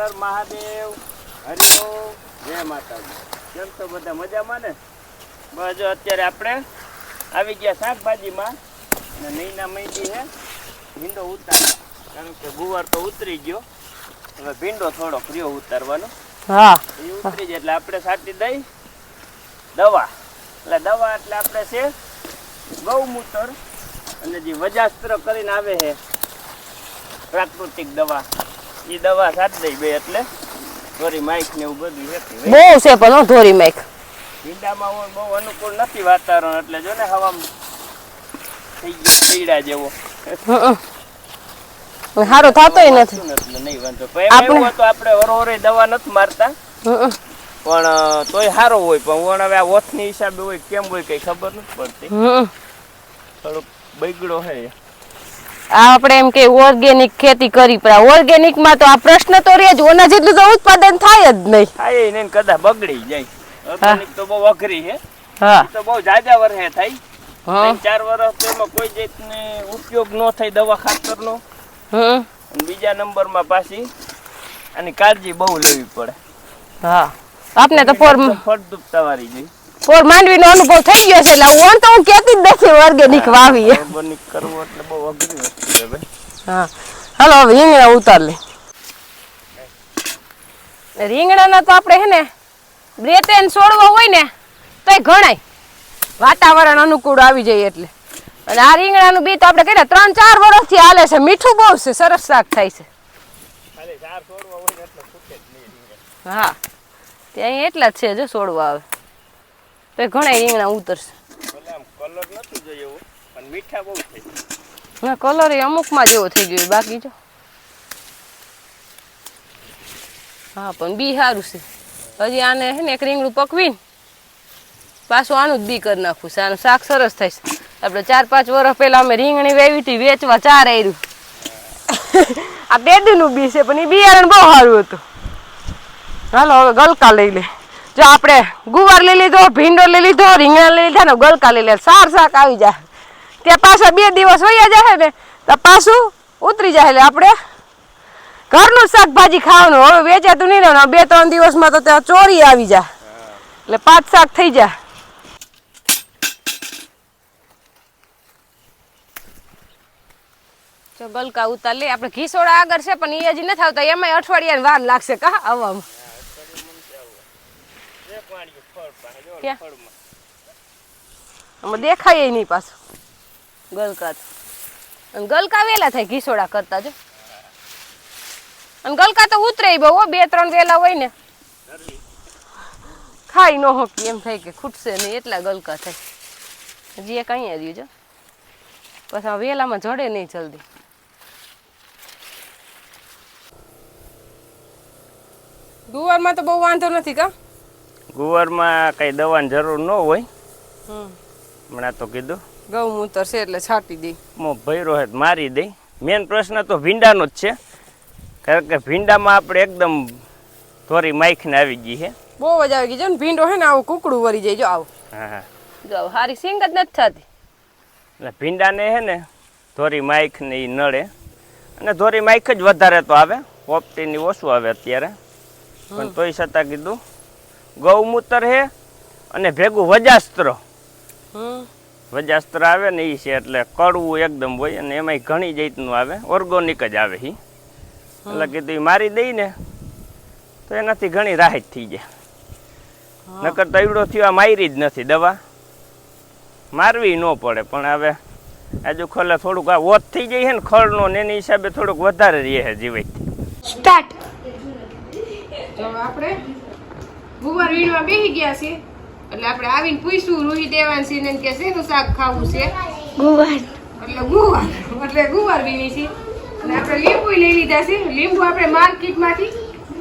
મહાદેવ હરિઓ જય માતાજી. કેમ તો બધા મજામાં ને? બસ જો અત્યારે આપણે આવી ગયા શાકભાજીમાં અને નૈના મહિની છે ભીંડો ઉતારવા, કારણ કે ગુવાર તો ઉતરી ગયો, હવે ભીંડો થોડોક રહ્યો ઉતારવાનો. હા, એ ઉતરી જાય એટલે આપણે છાંટી દઈ દવા. એટલે આપણે છે ગૌમૂત્ર અને જે વજાસ્ત્ર કરીને આવે છે પ્રાકૃતિક દવા, એ દવા છાંટી દઈ બે એટલે ધોરી માઈક ને એવું બધું હેતી બહુ છે પણ ધોરી માઈક ભીંડામાં બહુ અનુકૂળ નથી વાતાવરણ, એટલે જો ને હવામાં થઈ ગયો પીડા જેવો સારો થતોય નથી એટલે નહીં વાંધો. એવું તો આપણે વરોરે દવા નથી મારતા પણ તોય સારો હોય, પણ વણ હવે આ ઓથની હિસાબે હોય કેમ હોય કઈ ખબર નથી પડતી, થોડુંક બગડો હે. આપણે એમ કે ઓર્ગેનિક ખેતી કરી, પણ ઓર્ગેનિક માં તો આ પ્રશ્ન તો રહે જ, ઓના જેટલું તો ઉત્પાદન થાય જ નહીં. થાય નહીં, કદાચ બગડી જાય. ઓર્ગેનિક તો બહુ અઘરી છે, હા તો બહુ જાજા વર્ષે થાય. 4 વર્ષ તો એમાં કોઈ જાતને ઉપયોગ ન થાય દવા ખાતરનો. બીજા નંબરમાં પાછી આની કાળજી બહુ લેવી પડે. હા, આપને તો ફળદ્રુપતા વાળી જોઈ પોર માંડવીનો અનુભવ થઈ ગયો છે, એટલે ઓન તો હું કેતી જ નથી ઓર્ગેનિક વાવી. ઓર્ગેનિક કરવું એટલે બહુ અઘરી વસ્તુ છે ભાઈ. હા, હાલો હવે રીંગણા ઉતાર લે. રીંગણાના તો આપણે હે ને બ્રેટેન છોડવા હોય ને તોય ઘણાય વાતાવરણ અનુકૂળ આવી જાય એટલે. અને આ રીંગણાનું બી તો આપણે કહીએ 3-4 વર્ષથી હાલે છે, મીઠું બહુ છે, સરસ શાક થાય છે. હા, ત્યાં એટલા જ છે, જો છોડવા આવે તો ઘણા રીંગણા ઉતરશે. કલર નથી જોઈએ એવો, પણ મીઠા બહુ થઈ. ના, કલર એ અમુકમાં જેવો થઈ ગયો બાકી જો. હા, પણ બી સારું છે. હજી આને હે ને એક રીંગણું પકવીને પાછું આનું જ બી કરી નાખવું છે. આનું શાક સરસ થાય છે. આપણે 4-5 વર્ષ પહેલા અમે રીંગણી વાવી હતી વેચવા 4 આયરું. આ બેદુનું બી છે, પણ એ બિયારણ બહુ સારું હતું. હાલો હવે ગલકા લઈ લે. જો આપણે ગુવાર લઈ લીધો, ભીંડો લઈ લીધો, રીંગણા લઈ લીધા ને ગલકા લઈ લે, શાક આવી જાય. ત્યાં પાછા 2 દિવસ વયા જાય ને તો પાછું ઉતરી જાય. એટલે આપણે ઘરનું શાકભાજી ખાવાનું, હવે વેચાતું નહીં રહેવાનું. 2-3 દિવસમાં તો ત્યાં ચોરી આવી જાય, એટલે 5 શાક થઈ જાય. ગલકા ઉતાર લે. આપણે ઘીસોડા આગળ છે પણ એ હજી નથી આવતા, એમાં અઠવાડિયાની વાર લાગશે કા આવવામાં. દેખાય નહીં પાછું ગલકા. ગલકા વેલા થાય ઘીસોડા કરતા જો. અને ગલકા તો ઉતરે બહુ, 2-3 વેલા હોય ને ખાઈ ન હોકી એમ થાય કે ખૂટશે નહીં, એટલા ગલકા થાય. હજી એક અહીંયા રહ્યું જો, પછી વેલામાં જડે નહીં જલ્દી. ગુવારમાં તો બહુ વાંધો નથી કા? ગુવારમાં કઈ દવાની જરૂર ન હોય. હમણાં તો કીધું ગૌમૂત્ર છે એટલે છાંટી દઈ, ભૈરો હે મારી દઈ. મેન પ્રશ્ન તો ભીંડાનો જ છે, કારણ કે ભીંડામાં આપણે એકદમ ધોરી માઈખને આવી ગઈ છે, બહુ જ આવી ગઈ છે ને. ભીંડો હે ને આવું કુકડું વરી જાય જો આવું. હા, જો હારી સિંગ જ નથી થતી. એટલે ભીંડાને હે ને ધોરી માઈખ ને એ નડે, અને ધોરી માઈખ જ વધારે તો આવે, પોપટીની ઓછું આવે અત્યારે. પણ તોય છતાં કીધું ગૌમૂત્ર હે અને ભેગું વજાસ્ત્ર. વજાસ્ત્ર આવે ને એ છે એટલે કડવું એકદમ હોય, અને એમાંય ઘણી જાતનું આવે, ઓર્ગોનિક જ આવે એ. એટલે કીધું એ મારી દઈ ને તો એનાથી ઘણી રાહત થઈ જાય. નકર તૈવડો થયો આ મારી જ નથી, દવા મારવી ન પડે. પણ હવે આજુ ખોલે થોડુંક આ ઓત થઈ જાય છે ને ખળનો, ને એની હિસાબે થોડુંક વધારે રહે છે જીવાય. સ્ટાર્ટ. જો આપણે ગુવાર વીણવા બેસી ગયા છે, એટલે આપણે આવીને પૂછ્યું રૂહી દેવાંશી ને કે શેનું શાક ખાવું છે? ગુવાર. એટલે ગુવાર વીણી છે. અને આપણે લીંબુ લઈ લીધા છે. લીંબુ આપણે માર્કેટમાંથી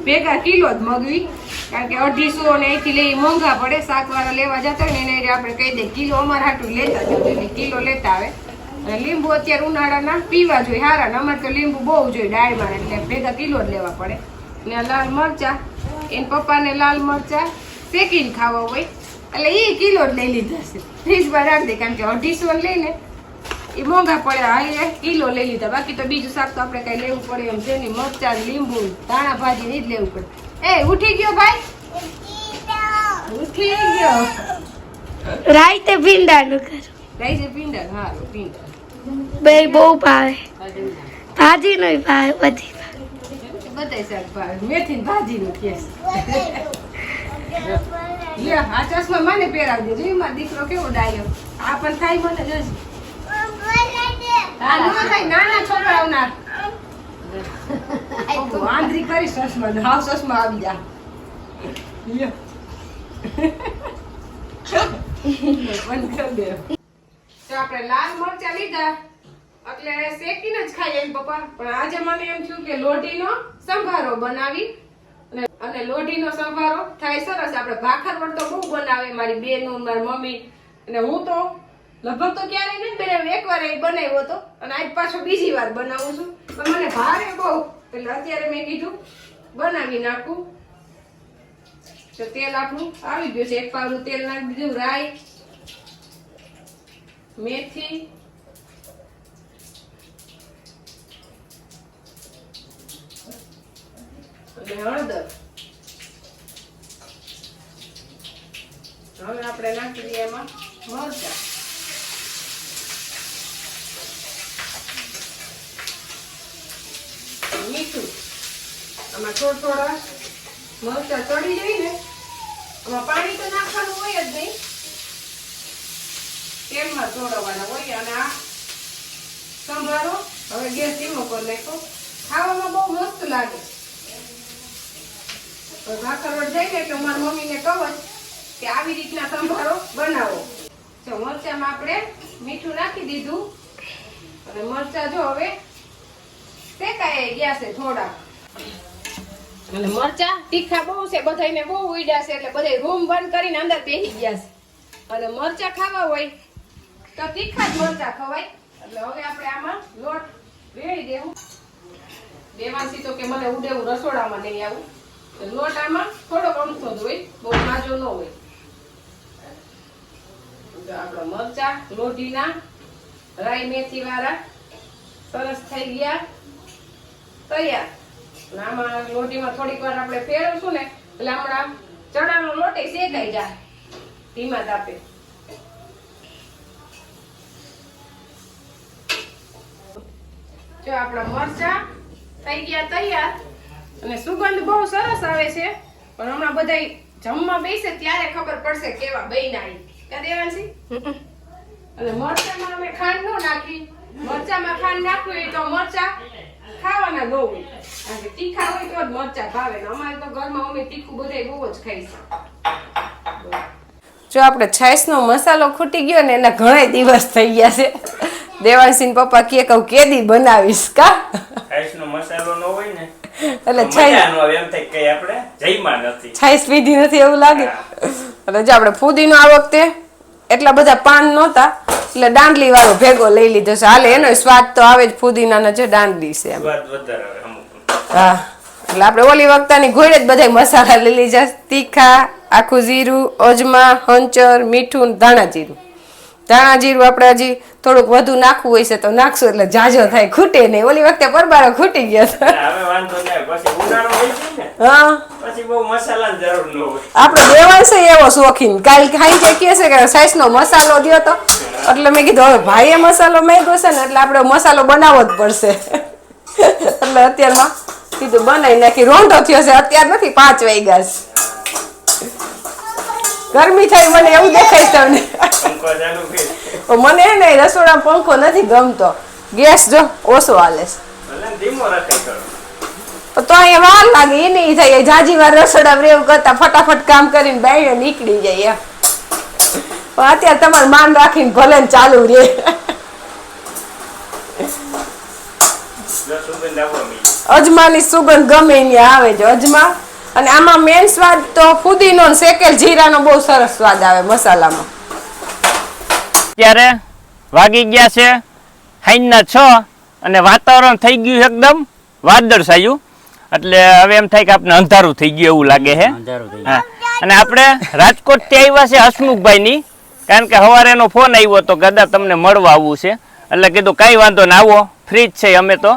ભેગા કિલો જ મગવી, કારણ કે 250 ને અહીંથી લઈ મોંઘા પડે. શાકવાળા લેવા જતા હોય ને એને આપણે કહી દઈએ કિલો અમારા હાટું લેતા જજો, એટલે કિલો લેતા આવે. અને લીંબુ અત્યારે ઉનાળાના પીવા જોઈએ સારા, ને અમારે તો લીંબુ બહુ જોઈએ ડાળમાં, એટલે ભેગા કિલો જ લેવા પડે. ને લાલ મરચા, એના પપ્પાને લાલ મરચા શેકીને ખાવા હોય એટલે એ કિલો જ લઈ લીધા છે. ફ્રીજમાં રાખી દે, કારણ કે 250 લઈને એ મોંઘા પડ્યા હા 1 કિલો લઈ લીધા બાકી તો બીજું શાક તો આપણે કઈ લેવું પડે એમ છે નહીં મરચાં લીંબુ ધાણા ભાજી ને જ લેવું પડે એ ઉઠી ગયો ભાઈ ઉઠી ગયો રાઈતે ભીંડાનું કરું લઈ છે પીંડા હા પીંડા બે બહુ ભાવે ભાજી નો ભાવે બધી બધાય શાક ભાવે મેથી ને ભાજી નું કેસ લે આ ચશ્મા મને પહેરાવજો જોઈ મારો દીકરો કેવો ડાયો આ પણ થાય મને જોઈ હા નો થાય નાના છોકરાઓના આંધળી કરી ચશ્મા હાવ ચશ્મા આવી જા લ્યો બંધ કરી દે તો આપણે લાલ મરચા લીધા એટલે શેકીને જ ખાઈએ એમ પપ્પા પણ આજે મને એમ થયું કે લોઢીનો સંભારો બનાવી અને લોઢીનો સંભારો થાય સરસ આપણે ભાખર વડતો બહુ બનાવે મારી બેન મારી મમ્મી અને હું તો લગભગ તો ક્યારેય નથી બનાવ્યું એકવાર એ બનાવ્યો હતો અને આજ પાછો બીજી વાર બનાવું છું પણ મને ભારે બહુ એટલે અત્યારે મેં કીધું બનાવી નાખું તો તેલ આપણું આવી ગયું છે 1 પાવડું તેલ નાખી દીધું રાઈ મેથી અને હળદર હવે આપણે નાખી દઈએ એમાં મરચાં મીઠું આમાં થોડા મરચાં ચડી જાય ને આમાં પાણી તો નાખવાનું હોય જ નહીં તેલમાં ચોળવવાના હોય અને આ સંભારો હવે ગેસ ધીમો કરી નાખો ખાવામાં બહુ મસ્ત લાગે ભાખર વડ જાય ને એટલે મારી મમ્મીને કહું કે આવી રીતના સંભારો બનાવો તો મરચામાં આપણે મીઠું નાખી દીધું અને મરચા જો હવે શેકાઈ ગયા છે થોડા અને મરચા તીખા બહુ છે બધાયને બહુ ઉડ્યા છે એટલે બધાય રૂમ બંધ કરીને અંદર બેસી ગયા છે અને મરચા ખાવા હોય તો તીખા જ મરચા ખવાય એટલે હવે આપણે આમાં લોટ રેડી દેવું દેવાંશી તો કે મને ઉડેવું રસોડામાં નહીં આવું લોટ આમાં થોડોક અમથો જ હોય બહુ માજો ન હોય તો આપણા મરચા લોઢીના રાઈ મેથી વાળા સરસ થઈ ગયા તૈયાર આમાં લોટીમાં થોડીક વાર આપણે ફેરવશું ને એટલે હમણાં ચણાનો લોટ શેકાઈ જાય ધીમા તાપે જો આપણા મરચા થઈ ગયા તૈયાર અને સુગંધ બહુ સરસ આવે છે પણ હમણાં બધા જમવા બેસે ત્યારે ખબર પડશે કેવા બન્યા ક્યાં દેવાંશી અને મરચામાં અમે ખાંડ ન નાખી મરચામાં ખાંડ નાખવી તો મરચા ખાવાના ન હોય કારણ કે તીખા હોય તો જ મરચા ભાવે ને અમારે તો ઘરમાં અમે તીખું બધાય બહુ જ ખાઈશું જો આપણે છાશનો મસાલો ખૂટી ગયો ને એના ઘણા દિવસ થઈ ગયા છે દેવાંશી પપ્પા કે કહું કેદી બનાવીશ કા છાશનો મસાલો ન હોય ને એટલે છાશ પીધી નથી એવું લાગે એટલે જો આપણે ફુદીનો આ વખતે એટલા બધા પાન નહોતા એટલે દાંડલી વાળો ભેગો લઈ લીધો છે હાલે એનો સ્વાદ તો આવે જ ફુદીનાનો જે દાંડલી છે હા એટલે આપણે ઓલી વખતાની ઘોડે જ બધા મસાલા લઈ લીધા તીખા આખું જીરું અજમા હંચર મીઠું ધાણા જીરું આપણે હજી થોડુંક વધુ નાખવું હોય છે તો નાખશું એટલે જાજો થાય ખૂટે નહીં ઓલી વખતે પરબારો ખૂટી ગયો હા આપણે દેવાંશ એવો શોખીન કાલ ખાઈ જાય કે છે કે સાઈઝનો મસાલો દ્યો તો એટલે મેં કીધું હવે ભાઈએ મસાલો માંગ્યો છે ને એટલે આપણે મસાલો બનાવવો જ પડશે એટલે અત્યારમાં કીધું બનાવી નાખી રોંઢો થયો છે અત્યાર નથી 5 વાગ્યા ગરમી થઈ મને એવું દેખાય તમને મને હે ને રસોડામાં પંખો નથી ગમતો ગેસ જો ઓછો હાલે તો અહીંયા વાર લાગે એ નહીં થાય જાજી વાર રસોડામાં રેવું કરતા ફટાફટ કામ કરીને બાયણે નીકળી જાય પણ અત્યારે તમારે માન રાખીને ભલે ને ચાલુ રે અજમાની સુગંધ ગમે એની આવે છે અજમા અને આમાં મેન સ્વાદ તો ફુદીનો ને શેકેલ જીરાનો બહુ સરસ સ્વાદ આવે મસાલામાં ત્યારે વાગી ગયા છે સાંજના 6 અને વાતાવરણ થઈ ગયું એકદમ વાદળછાયું એટલે હવે એમ થાય કે આપણે અંધારું થઈ ગયું એવું લાગે છે અને આપણે રાજકોટ થી આવ્યા છે હસમુખભાઈ ની કારણ કે સવારે એનો ફોન આવ્યો તો કદાચ તમને મળવા આવવું છે એટલે કીધું કાંઈ વાંધો ને આવો, ફ્રી જ છે અમે તો,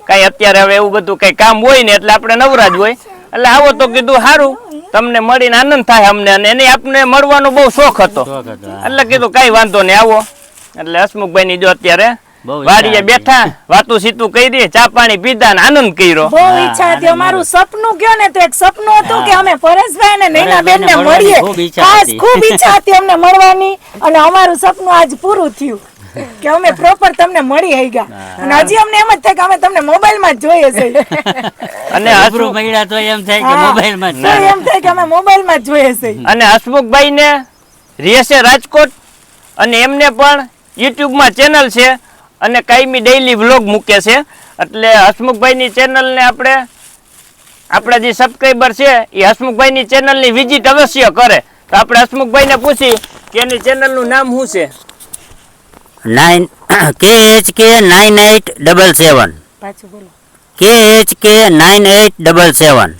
કાંઈ અત્યારે હવે એવું બધું કંઈ કામ હોય ને એટલે આપણે નવરા જ હોય, એટલે આવો તો કીધું સારું, તમને મળીને આનંદ થાય અમને, અને એને આપને મળવાનો બહુ શોખ હતો, એટલે કીધું કાંઈ વાંધો નહીં આવો. એટલે હસમુખભાઈ ની જો અત્યારે વાડીએ બેઠા, વાતું સીતું કરી, ચા પાણી પીધા ને આનંદ કર્યો. બહુ ઈચ્છા હતી, અમારું સપનું ગયો ને તો એક સપનું હતું કે અમે પરેશભાઈ અને નૈનાબેન ને મળીએ, ખાસ ખૂબ ઈચ્છા હતી અમને મળવાની, અને અમારું સપનું આજ પૂરું થયું કે અમે પ્રોપર તમને મળી આવી ગયા. અને હજી અમને એમ જ થાય કે અમે તમને મોબાઈલ માં જ જોઈએ છે, અને મળ્યા તો એમ થાય કે મોબાઈલ માં તો એમ થાય કે અમે મોબાઈલ માં જ જોઈએ છે. અને હસમુખભાઈ ને રહે છે રાજકોટ, અને એમને પણ યુટ્યુબ માં ચેનલ છે અને કાયમી ડેઈલી વ્લોગ મૂકે છે, એટલે હસમુખભાઈ ની ચેનલ ને આપણા જે સબસ્ક્રાઈબર છે એ હસમુખભાઈ ની ચેનલ ની વિઝિટ અવશ્ય કરે. તો આપણે હસમુખભાઈ ને પૂછી કે એની ચેનલ નું નામ શું છે? KHK 9877 પાછું બોલો. KHK 9877.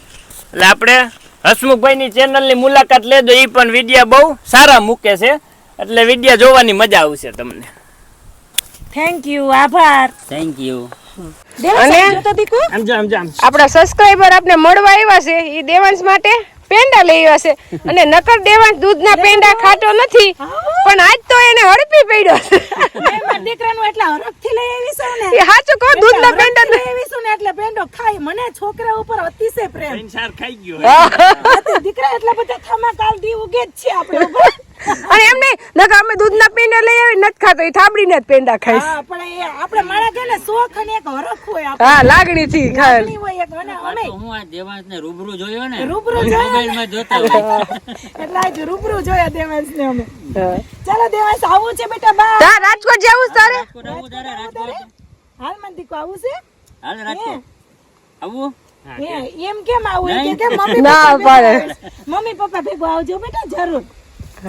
એટલે આપણે હસમુખભાઈ ની ચેનલ ની મુલાકાત લેજો, એ પણ વિડીયો બહુ સારા મૂકે છે, એટલે વિડીયો જોવાની મજા આવશે તમને. થેન્ક યુ, આભાર. Thank you. અને આપણા સબસ્ક્રાઇબર આપણે મળવા આવ્યા છે, એ દેવાંશ માટે પેંડા લઈ આવ્યા છે, અને નકર દેવાંશ દૂધના પેંડા ખાતો નથી, પણ આજ તો એને હડપી પડ્યો છે. મારા દીકરાનું એટલા હરખથી લઈ આવી છું ને, એ સાચું કહો, દૂધના પેંડા લઈ આવી છું ને એટલે પેંડો ખાય. મને છોકરા ઉપર અતિશય પ્રેમ. ખાઈ ગયો દીકરા એટલા બધા થમાકાલ દી ઉગે જ છે આપણે ઉપર. અને એમ નહીં, નકર અમે દૂધના પેંડા લઈ આવી નથી ખાતો, એ થાબડીને જ પેંડા ખાય. હા, પણ એ આપણે મારા કે ને શોખ અને એક હરખ હોય, આપણે હા, લાગણી થી ખાય. લાગણી હોય એક. અને અમે હું આ દેવાંશને રૂબરૂ જોયો ને, રૂબરૂ જોયા. મોબાઈલમાં જોતા હોય. એટલે આજ રૂબરૂ જોયા દેવાંશને અમે. ચાલો દેવાંશ, આવું છે બેટા? બા તા રાજકોટ જવું છે તારે? આવું તારે રાજકોટ? હાલ મન દીકો આવું છે? હાલ રાજકોટ આવું? એમ કેમ આવું? કે મમ્મી ના પપ્પા પાડે. ભેગું- મમ્મી પપ્પા ભેગું આવજો બેટા, જરૂર.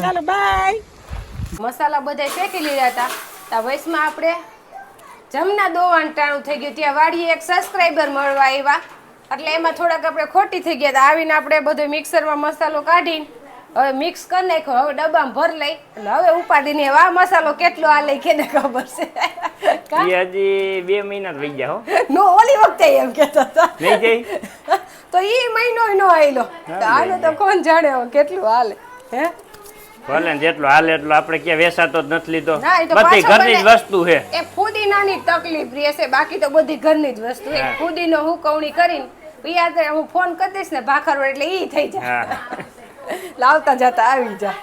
ચાલો બાય. મસાલા બધા શેકી લીધા હતા, ત્યાં વૈશમાં આપણે જમના દોવાનું ટાણું થઈ ગયું, ત્યાં વાડીએ એક સબસ્ક્રાઈબર મળવા આવ્યા, એટલે એમાં થોડાક આપણે ખોટી થઈ ગયા હતા. આવીને આપણે બધો મિક્સરમાં મસાલો કાઢીને હવે મિક્સ કરી નાખ્યો, હવે ડબ્બામાં ભર લઈ, એટલે હવે ઉપાડીને હવે આ મસાલો કેટલો આ લઈ કેને ખબર છે. કા? એ હજી 2 મહિના થઈ ગયા હો. નો ઓલી વખતે એમ કહેતા હતા, નહીં જઈ તો ઈ મહિનો નો આયલો, તો આનો તો કોણ જાણે હવે કેટલું હાલે. હે ભલે ને જેટલો હાલે એટલો, આપણે ક્યાં વેસાતો જ નથી લીધો, ના, એ તો બધી પાછો ઘરની જ બને. વસ્તુ છે. એ ફુદીનાની તકલીફ રહેશે, બાકી તો બધી ઘરની જ વસ્તુ. એક ફુદીનો હુકવણી કરીને પિયા હું ફોન કરી દઈશ ને ભાખર એટલે ઈ થઈ જાય. હા લાવતા જતા આવી જા.